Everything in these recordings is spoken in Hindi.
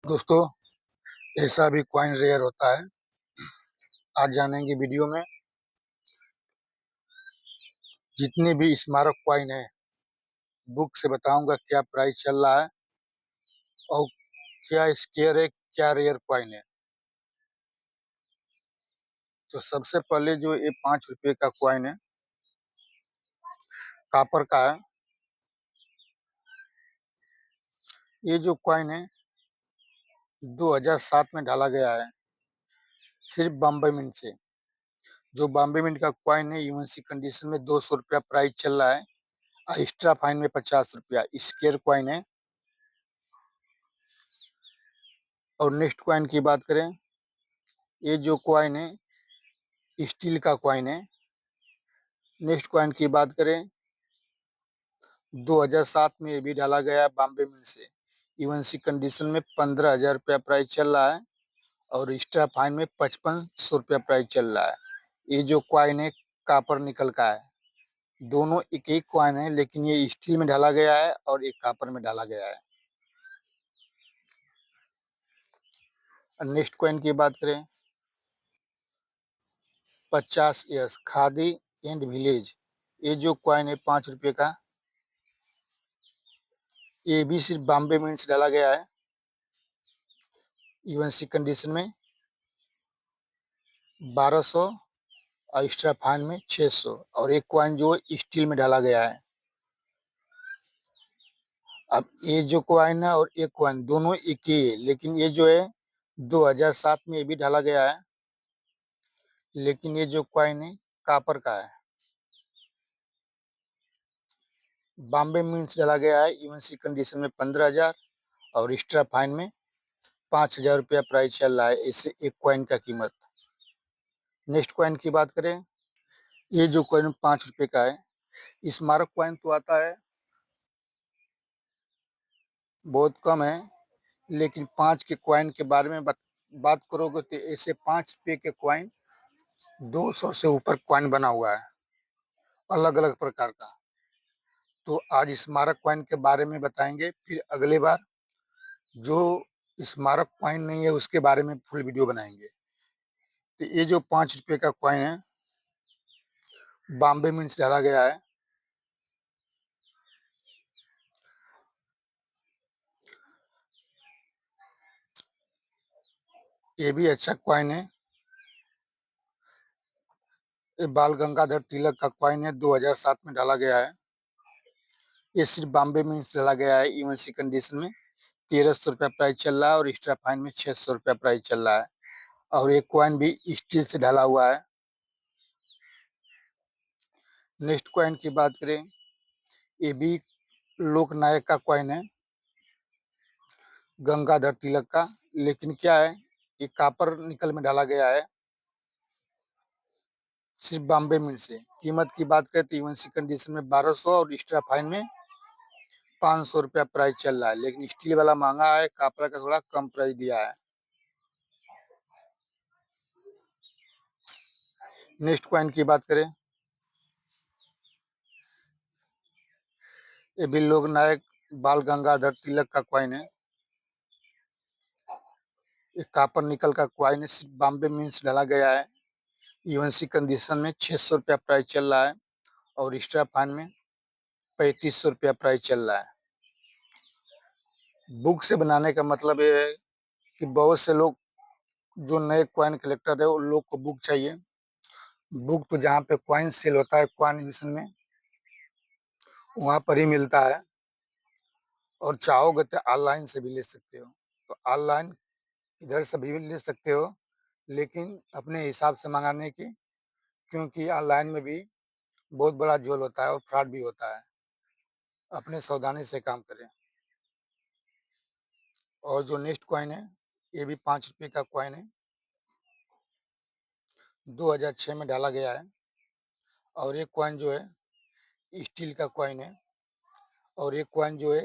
दोस्तों, ऐसा भी कॉइन रेयर होता है। आज जानेंगे वीडियो में जितने भी स्मारक कॉइन है, बुक से बताऊंगा क्या प्राइस चल रहा है और क्या स्केयर है, क्या रेयर कॉइन है। तो सबसे पहले जो ये 5 रुपए का कॉइन है, कॉपर का है। ये जो कॉइन है 2007 में डाला गया है, सिर्फ बॉम्बे मिंट से। जो बॉम्बे मिंट का कॉइन है यूएनसी कंडीशन में 200 रुपया प्राइस चल रहा है और एक्स्ट्रा फाइन में 50 रुपया स्केयर कॉइन है। और नेक्स्ट कॉइन की बात करें, ये जो कॉइन है स्टील का कॉइन है। नेक्स्ट कॉइन की बात करें, 2007 में ये भी डाला गया बॉम्बे मिल से। यूएनसी कंडीशन में 15,000 रुपया प्राइस चल रहा है और एक्स्ट्रा फाइन में 5500 रुपया प्राइस चल रहा है। ये जो कॉइन है कापर निकल का है। दोनों एक एक कॉइन है, लेकिन ये स्टील में डाला गया है और एक कापर में डाला गया है। नेक्स्ट कॉइन की बात करें, 50 ईयर्स खादी एंड विलेज। ये जो कॉइन है 5 रुपये का, ये भी सिर्फ बॉम्बे मिंट से डाला गया है। यूएनसी कंडीशन में 1200 और एक्स्ट्रा फाइन में 600। और एक कॉइन जो स्टील में डाला गया है। अब ये जो कॉइन है और एक कॉइन दोनों एक ही है, लेकिन ये जो है 2007 में ये भी डाला गया है, लेकिन ये जो कॉइन है कापर का है। बॉम्बे मिंट डाला गया है यूएनसी कंडीशन में 15,000 और एक्स्ट्रा फाइन में 5,000 रुपया प्राइस चल रहा है इससे एक कॉइन का कीमत। नेक्स्ट कॉइन की बात करें, ये जो कॉइन 5 रुपये का है स्मारक कॉइन तो आता है बहुत कम है, लेकिन 5 के कॉइन के बारे में बात करोगे तो ऐसे 5 रुपये के कॉइन 200 से ऊपर कॉइन बना हुआ है अलग अलग प्रकार का। तो आज स्मारक कॉइन के बारे में बताएंगे, फिर अगले बार जो स्मारक कॉइन नहीं है उसके बारे में फुल वीडियो बनाएंगे। तो ये जो 5 रुपये का कॉइन है बॉम्बे मिंट डाला गया है। ये भी अच्छा कॉइन है। ये बाल गंगाधर तिलक का कॉइन है, 2007 में डाला गया है। ये सिर्फ बॉम्बे मिंट डाला गया है यूएनसी कंडीशन में। 1,300 रुपया प्राइस चल रहा है और एक्स्ट्रा फाइन में 600 रुपया प्राइस चल रहा है। और एक कॉइन भी स्टील से ढला हुआ है। नेक्स्ट कॉइन की बात करें, ये भी लोकनायक का कॉइन है, गंगाधर तिलक का। लेकिन क्या है, ये कापर निकल में डाला गया है, सिर्फ बॉम्बे मिंट से। कीमत की बात करें तो यूएनसी कंडीशन में 1200 और एक्स्ट्रा फाइन में 500 रुपया प्राइस चल रहा है। लेकिन स्टील वाला महंगा है, कापर का थोड़ा कम प्राइस दिया है। नेक्स्ट कॉइन की बात करें, ये भी लोक नायक बाल गंगाधर तिलक का कॉइन है। ये कापर निकल का कॉइन है, सिर्फ बॉम्बे मिंट डाला गया है। यूएनसी कंडीशन में 600 रुपया प्राइस चल रहा है और एक्स्ट्रा फाइन में 3500 रुपया प्राइस चल रहा है। बुक से बनाने का मतलब ये है कि बहुत से लोग जो नए कॉइन कलेक्टर है उन लोग को बुक चाहिए। बुक तो जहाँ पे कॉइन सेल होता है कॉइन एग्जीबिशन में, वहाँ पर ही मिलता है। और चाहोगे तो ऑनलाइन से भी ले सकते हो। तो ऑनलाइन इधर से भी ले सकते हो, लेकिन अपने हिसाब से मंगाने की, क्योंकि ऑनलाइन में भी बहुत बड़ा झोल होता है और फ्रॉड भी होता है। अपने सावधानी से काम करें। और जो नेक्स्ट कॉइन है, ये भी 5 रुपये का कॉइन है, 2006 में डाला गया है। और एक कॉइन जो है स्टील का कॉइन है। और एक कॉइन जो है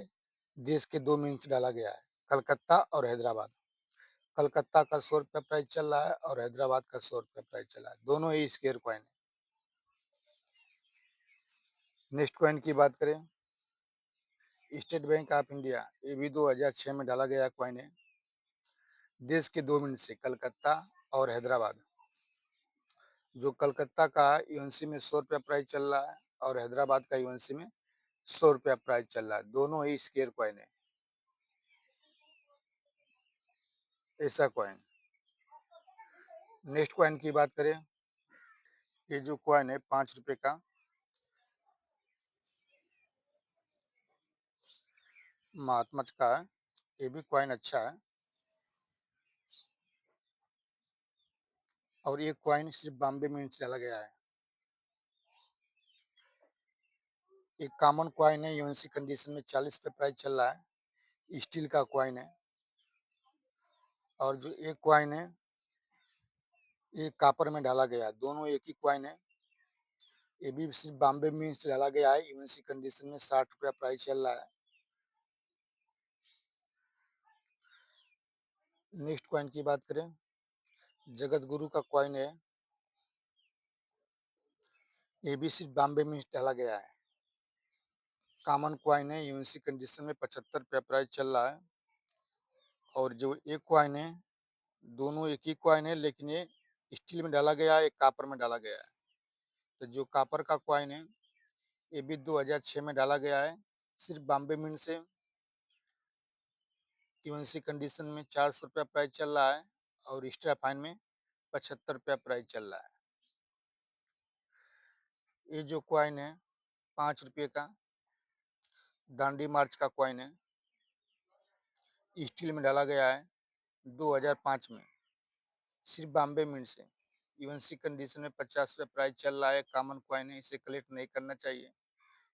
देश के 2 मिंट डाला गया है, कलकत्ता और हैदराबाद। कलकत्ता का 100 रुपया प्राइस चल रहा है और हैदराबाद का 100 रुपया प्राइस चल रहा है। दोनों ही स्क्वायर कॉइन है। नेक्स्ट कॉइन की बात करें, स्टेट बैंक ऑफ इंडिया। ये भी 2006 में डाला गया कॉइन है। देश के 2 मिनट से कलकत्ता और हैदराबाद। जो कलकत्ता का यूएनसी में ₹100 प्राइस चल रहा है और हैदराबाद का यूएनसी में ₹100 प्राइस चल रहा है। दोनों ही स्क्वायर कॉइन है। ऐसा कॉइन। नेक्स्ट कॉइन की बात करें, ये जो कॉइन है ₹5 का, महात्मा का है। ये भी कॉइन अच्छा है और ये कॉइन सिर्फ बॉम्बे मिंट से डाला गया है। एक कॉमन कॉइन है, यूएनसी कंडीशन में ₹40 प्राइस चल रहा है। स्टील का कॉइन है। और जो एक कॉइन है, ये कॉपर में डाला गया है। दोनों एक ही कॉइन है। ये भी सिर्फ बॉम्बे मिंट से डाला गया है। यूएनसी कंडीशन में ₹60 प्राइस चल रहा है। नेक्स्ट कॉइन की बात करें, जगत गुरु का कॉइन है। ये भी सिर्फ बॉम्बे में डाला गया है। कॉमन कॉइन है, यूएनसी कंडीशन में ₹75 प्राइस चल रहा है। और जो एक कॉइन है, दोनों एक ही कॉइन है, लेकिन ये स्टील में डाला गया है, एक कॉपर में डाला गया है। तो जो कॉपर का कॉइन है, ये भी 2006 में डाला गया है। सिर्फ बॉम्बे मिंट से यूएनसी कंडीशन में ₹400 प्राइस चल रहा है और एक्स्ट्रा फाइन में ₹75 प्राइस चल रहा है। ये जो कॉइन है ₹5 का, दांडी मार्च का कॉइन है। स्टील में डाला गया है 2005 में, सिर्फ बॉम्बे मिंट से। यूएनसी कंडीशन में ₹50 प्राइस चल रहा है। कॉमन कॉइन है, इसे कलेक्ट नहीं करना चाहिए,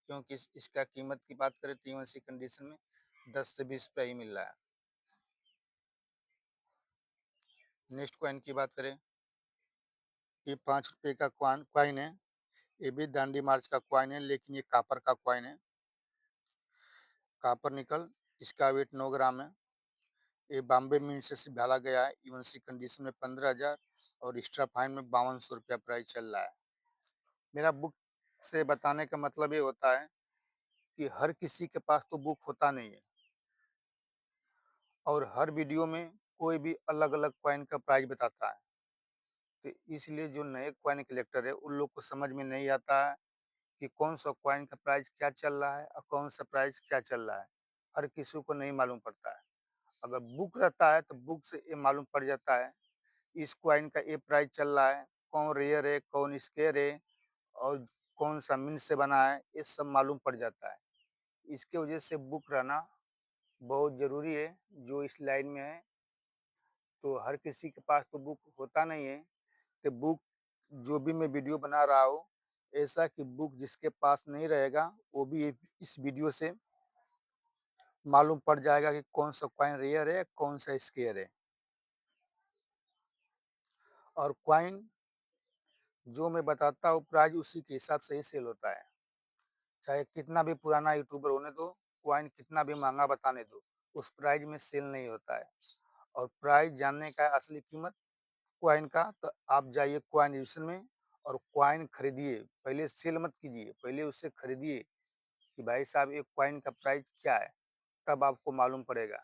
क्योंकि इसका कीमत की बात करें तो यूएनसी कंडीशन में 10 से 20 रुपये ही मिल रहा है। नेक्स्ट कॉइन की बात करें, ये ₹5 का कॉइन है। ये भी दांडी मार्च का कॉइन है, लेकिन ये कॉपर का कॉइन है। कॉपर निकल, इसका वेट 9 ग्राम है। ये बॉम्बे मिंट से सिर्फ डाला गया है। यूएनसी कंडीशन में 15,000 और एक्स्ट्रा फाइन में ₹5200 प्राइस चल रहा है। मेरा बुक से बताने का मतलब ये होता है कि हर किसी के पास तो बुक होता नहीं है और हर वीडियो में कोई भी अलग-अलग कॉइन का प्राइस बताता है। तो इसलिए जो नए कॉइन कलेक्टर है, उन लोग को समझ में नहीं आता है कि कौन सा कॉइन का प्राइस क्या चल रहा है और कौन सा प्राइस क्या चल रहा है। हर किसी को नहीं मालूम पड़ता है। अगर बुक रहता है तो बुक से ये मालूम पड़ जाता है, इस कॉइन का ये प्राइस चल रहा है, कौन रेयर है, कौन स्क्वायर है और कौन सा मिंट से बना है, ये सब मालूम पड़ जाता है। इसके वजह से बुक रहना बहुत ज़रूरी है। जो इस लाइन में है, तो हर किसी के पास तो बुक होता नहीं है। तो बुक, जो भी मैं वीडियो बना रहा हूँ, ऐसा कि बुक जिसके पास नहीं रहेगा, वो भी इस वीडियो से मालूम पड़ जाएगा कि कौन सा कॉइन रेयर है, कौन सा स्क्वायर है। और कॉइन जो मैं बताता हूँ, प्राइस उसी के हिसाब से ही सेल होता है। चाहे कितना भी पुराना यूट्यूबर होने दो, कॉइन कितना भी महंगा बताने दो, उस प्राइस में सेल नहीं होता है। और प्राइस जानने का असली कीमत कॉइन का, तो आप जाइए कॉइन एग्जीबिशन में और कॉइन खरीदिए। पहले सेल मत कीजिए, पहले उससे खरीदिए कि भाई साहब ये कॉइन का प्राइस क्या है, तब आपको मालूम पड़ेगा।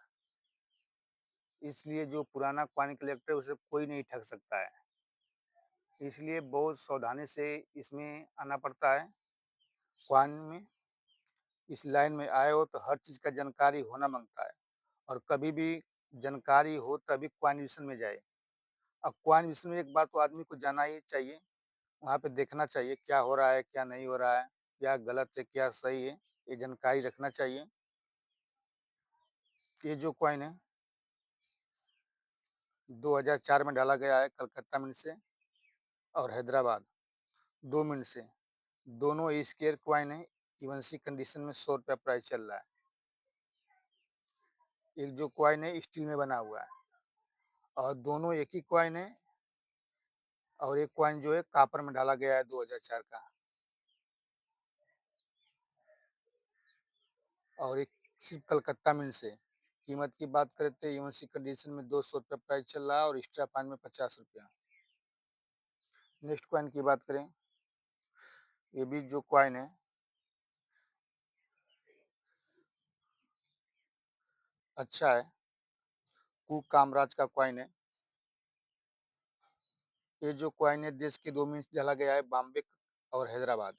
इसलिए जो पुराना कॉइन कलेक्टर है, उसे कोई नहीं ठग सकता है। इसलिए बहुत सावधानी से इसमें आना पड़ता है। कॉइन में इस लाइन में आए हो तो हर चीज़ का जानकारी होना मांगता है। और कभी भी जानकारी हो तभी कॉइन एग्जीबिशन में जाए। अब कॉइन एग्जीबिशन में एक बार तो आदमी को जाना ही चाहिए, वहाँ पे देखना चाहिए क्या हो रहा है, क्या नहीं हो रहा है, क्या गलत है, क्या सही है, ये जानकारी रखना चाहिए। ये जो कॉइन है 2004 में डाला गया है, कलकत्ता मिंट से और हैदराबाद 2 मिनट से। दोनों स्क्वायर कॉइन है। यूएनसी कंडीशन में ₹100 प्राइस चल रहा है। एक जो कॉइन है स्टील में बना हुआ है और दोनों एक ही कॉइन है। और एक कॉइन जो है कॉपर में डाला गया है 2004 का। और एक सिर्फ कलकत्ता मिंट से। कीमत की बात करें तो यूएनसी कंडीशन में ₹200 प्राइस चल रहा है और एक्स्ट्रा फाइन में ₹50। नेक्स्ट कॉइन की बात करें, ये भी जो कॉइन है अच्छा है। कु कामराज का कॉइन है। ये जो कॉइन है देश के 2 में डाला गया है, बॉम्बे और हैदराबाद।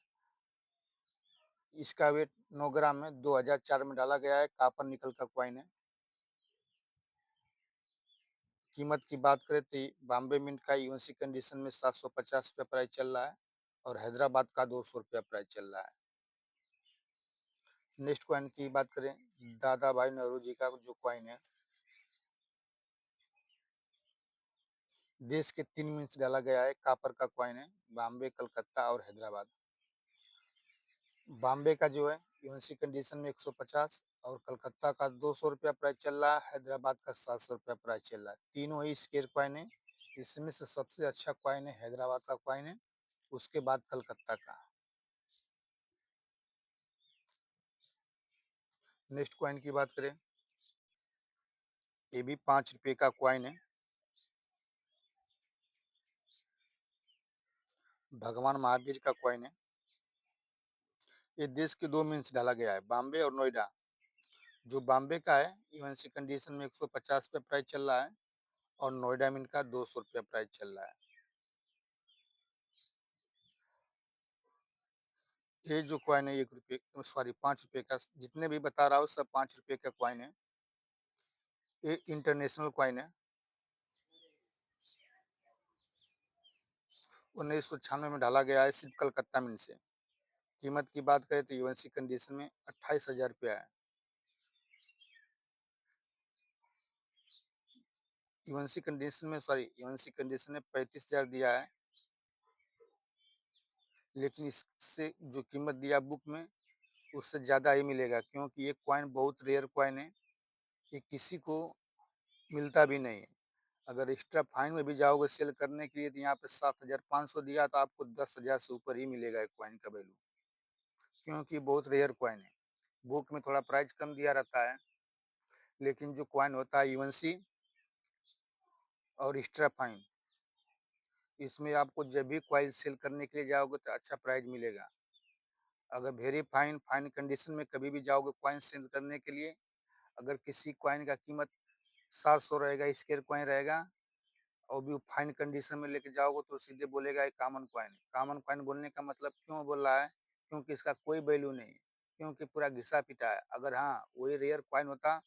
इसका वेट 9 ग्राम है, 2004 में डाला गया है, कॉपर निकल का कॉइन है। कीमत की बात करें तो बॉम्बे मिंट का यूएनसी कंडीशन में 750 रुपये प्राइस चल रहा है और हैदराबाद का 200 रुपया प्राइस चल रहा है। नेक्स्ट कॉइन की बात करें, दादा भाई नौरोजी का जो कॉइन है, देश के 3 में से डाला गया है, कॉपर का कॉइन है, बॉम्बे, कलकत्ता और हैदराबाद। बॉम्बे का जो है यूएनसी कंडीशन में 150 और कलकत्ता का 200 रुपया प्राइस चल रहा है, हैदराबाद का 700 रुपया प्राइस चल रहा है। तीनों ही स्क्वायर कॉइन है। इसमें से सबसे अच्छा कॉइन है हैदराबाद का कॉइन है, उसके बाद कलकत्ता का। नेक्स्ट कॉइन की बात करें, ये भी 5 रुपये का कॉइन है, भगवान महावीर का कॉइन है। ये देश के 2 में से डाला गया है, बॉम्बे और नोएडा। जो बॉम्बे का है यूएनसी कंडीशन में 150 रुपये प्राइस चल रहा है और नोएडा में इनका 200 रुपया प्राइस चल रहा है। ये जो कॉइन है 1 रुपये, सॉरी 5 रुपये का, जितने भी बता रहा हूँ सब 5 रुपये का कॉइन है। ये इंटरनेशनल कॉइन है, 1996 में डाला गया है, सिर्फ कलकत्ता मिंट से। कीमत की बात करें तो यूएनसी कंडीशन में 28,000 रुपया है। यूएनसी कंडीशन में 35,000 दिया है, लेकिन इससे जो कीमत दिया बुक में उससे ज़्यादा ही मिलेगा, क्योंकि ये कॉइन बहुत रेयर कॉइन है, ये किसी को मिलता भी नहीं है। अगर एक्स्ट्रा फाइन में भी जाओगे सेल करने के लिए तो यहाँ पे 7,500 दिया तो आपको 10,000 से ऊपर ही मिलेगा एक कॉइन का वैल्यू, क्योंकि बहुत रेयर कॉइन है। बुक में थोड़ा प्राइस कम दिया रहता है, लेकिन जो कॉइन होता है यूएनसी और एक्स्ट्रा फाइन, इसमें आपको जब भी कॉइन सेल करने के लिए जाओगे तो अच्छा प्राइस मिलेगा। अगर वेरी फाइन फाइन कंडीशन में कभी भी जाओगे कॉइन सेल करने के लिए, अगर किसी कॉइन का कीमत 700 रहेगा, स्क्वायर कॉइन रहेगा, और भी फाइन कंडीशन में लेके जाओगे तो सीधे बोलेगा ये कॉमन कॉइन है। कॉमन कॉइन बोलने का मतलब क्यों बोल रहा है, क्योंकि इसका कोई वैल्यू नहीं है, क्योंकि पूरा घिसा पिटा है। अगर हाँ वही रेयर कॉइन होता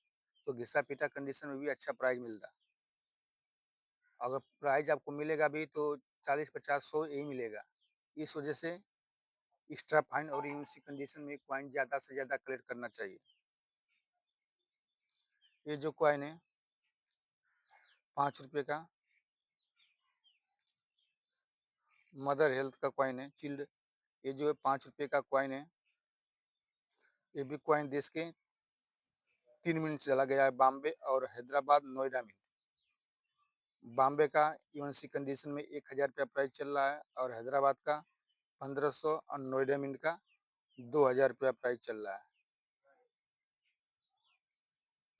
तो घिसा पिटा कंडीशन में भी अच्छा प्राइस मिलता। अगर प्राइस आपको मिलेगा भी तो 40, 50, 100 यही मिलेगा। इस वजह से एक्स्ट्रा फाइन और यूनिसी कंडीशन में कॉइन ज़्यादा से ज़्यादा कलेक्ट करना चाहिए। ये जो कॉइन है 5 रुपये का, मदर हेल्थ का कॉइन है, चिल्ड। ये जो है 5 रुपये का कॉइन है। ये भी कॉइन देश के 3 मिनट से चला गया है, बॉम्बे और हैदराबाद, नोएडा में। बॉम्बे का यूएनसी कंडीशन में 1,000 रुपया प्राइस चल रहा है और हैदराबाद का 1,500 और नोएडा मिंट का 2,000 रुपया प्राइस चल रहा है।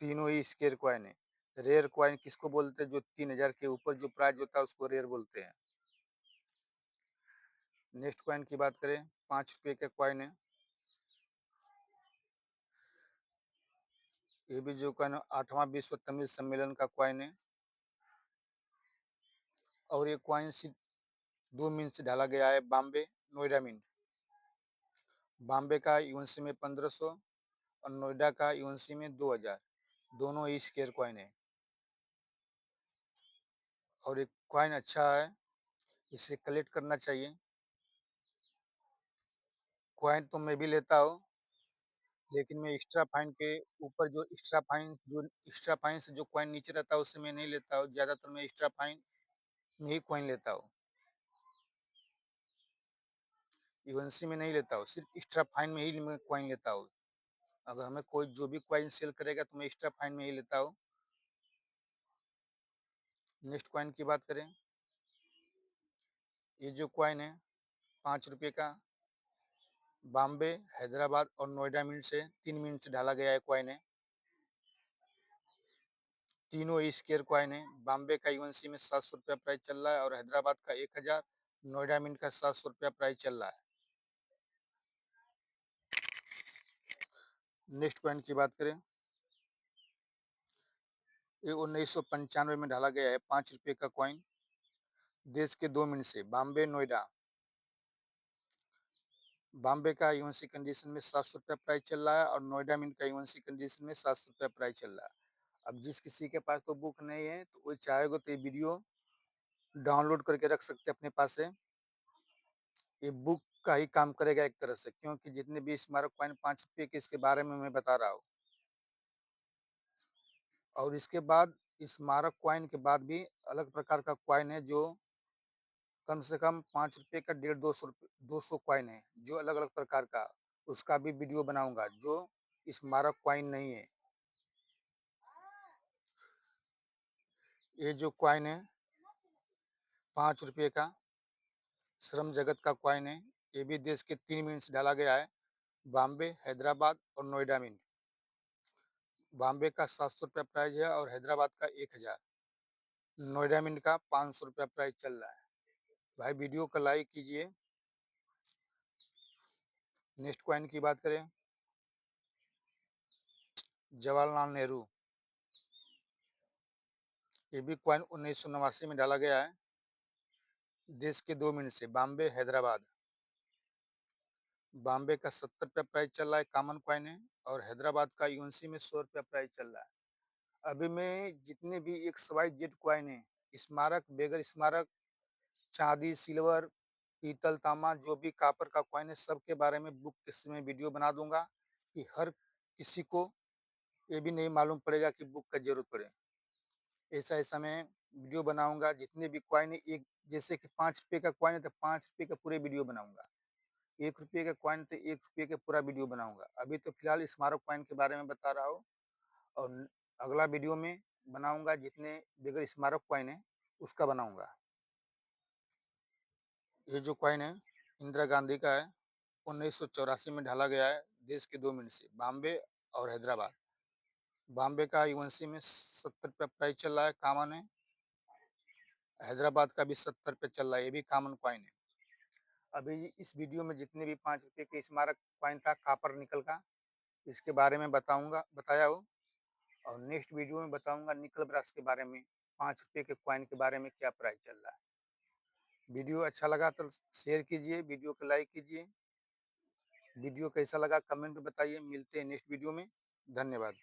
तीनों ही स्केयर कॉइन है। रेयर कॉइन किसको बोलते हैं, जो 3,000 के ऊपर जो प्राइस होता है उसको रेयर बोलते हैं। नेक्स्ट कॉइन की बात करें, 5 रुपये का कॉइन है। ये भी जो कॉइन 8वां विश्व तमिल सम्मेलन का कॉइन है और ये कॉइन सिर्फ 2 मिनट से ढाला गया है, बॉम्बे, नोएडा मिंट। बॉम्बे का यूएनसी में 1,500 और नोएडा का यूएनसी में 2,000। दोनों ही स्क्वायर कॉइन है और एक कॉइन अच्छा है, इसे कलेक्ट करना चाहिए। कॉइन तो मैं भी लेता हूँ, लेकिन मैं एक्स्ट्रा फाइन के ऊपर जो एक्स्ट्रा फाइन से जो कॉइन नीचे रहता है उससे मैं नहीं लेता हूँ। ज़्यादातर मैं एक्स्ट्रा फाइन में ही कॉइन लेता हूँ, यूएनसी में नहीं लेता हूँ, सिर्फ एक्स्ट्रा फाइन में ही मैं कॉइन लेता हूँ। अगर हमें कोई जो भी कॉइन सेल करेगा तो मैं एक्स्ट्रा फाइन में ही लेता हूँ। नेक्स्ट कॉइन की बात करें, ये जो कॉइन है 5 रुपये का, बॉम्बे, हैदराबाद और नोएडा मिंट से 3 मिनट से ढाला गया है कॉइन है। तीनों ही स्क्वायर कॉइन है। बॉम्बे का यूएनसी में 700 रुपया प्राइस चल रहा है और हैदराबाद का 1,000, नोएडा मिंट का 700 रुपया प्राइस चल रहा है। नेक्स्ट कॉइन की बात करें, ये 1995 में डाला गया है 5 रुपये का कॉइन। देश के 2 मिनट से बॉम्बे नोएडा। बॉम्बे का यूएनसी कंडीशन में 700 रुपया प्राइस चल रहा है और नोएडा मिंट का यूएनसी कंडीशन में 700 रुपया प्राइस चल रहा है। अब जिस किसी के पास तो बुक नहीं है तो वो चाहेगा तो ये वीडियो डाउनलोड करके रख सकते हैं अपने पास से। ये बुक का ही काम करेगा एक तरह से, क्योंकि जितने भी स्मारक कॉइन 5 रुपये के इसके बारे में मैं बता रहा हूँ। और इसके बाद स्मारक कॉइन के बाद भी अलग प्रकार का कॉइन है जो कम से कम 5 रुपये का 150 200 कॉइन है जो अलग अलग प्रकार का, उसका भी वीडियो बनाऊंगा जो स्मारक कॉइन नहीं है। ये जो कॉइन है 5 रुपये का श्रम जगत का कॉइन है, ये भी देश के 3 मिनट से डाला गया है। बॉम्बे, हैदराबाद और नोएडा मिंट। बॉम्बे का 700 रुपया प्राइस है और हैदराबाद का 1000। नोएडा मिंट का 500 रुपया प्राइस चल रहा है। भाई वीडियो को लाइक कीजिए। नेक्स्ट कॉइन की बात करें, जवाहरलाल नेहरू। ये भी कॉइन 1989 में डाला गया है। देश के 2 मिनट से बॉम्बे, हैदराबाद। बॉम्बे का 70 रुपया प्राइस चल रहा है, कॉमन कॉइन है। और हैदराबाद का यूएनसी में 100 रुपया प्राइस चल रहा है। अभी मैं जितने भी XYZ कॉइन है, स्मारक बेगर स्मारक, चांदी, सिल्वर, पीतल, तांबा, जो भी कापर का कॉइन है, सबके बारे में बुक किस्से में वीडियो बना दूंगा कि हर किसी को ये भी नहीं मालूम पड़ेगा कि बुक का जरूरत पड़े। ऐसा ऐसा मैं वीडियो बनाऊंगा। जितने भी कॉइन है, एक जैसे कि 5 रुपये का कॉइन है तो 5 रुपये का पूरे वीडियो बनाऊंगा। 1 रुपये का कॉइन तो 1 रुपये का पूरा वीडियो बनाऊंगा। अभी तो फिलहाल स्मारक कॉइन के बारे में बता रहा हूँ और अगला वीडियो में बनाऊंगा जितने बगैर स्मारक कॉइन है उसका बनाऊंगा। ये जो कॉइन है इंदिरा गांधी का है, 1984 में ढाला गया है। देश के 2 मिनट से बॉम्बे और हैदराबाद। बॉम्बे का यूएनसी में 70 रुपया प्राइस चल रहा है, कॉमन है। हैदराबाद का भी 70 रुपये चल रहा है, ये भी कॉमन कॉइन है। अभी इस वीडियो में जितने भी 5 रुपये के स्मारक कॉइन था कापर निकल का, इसके बारे में बताया हो। और नेक्स्ट वीडियो में बताऊंगा निकल ब्रश के बारे में, 5 रुपये के कॉइन के बारे में क्या प्राइस चल रहा है। वीडियो अच्छा लगा तो शेयर कीजिए, वीडियो को लाइक कीजिए। वीडियो कैसा लगा कमेंट में बताइए। मिलते हैं नेक्स्ट वीडियो में। धन्यवाद।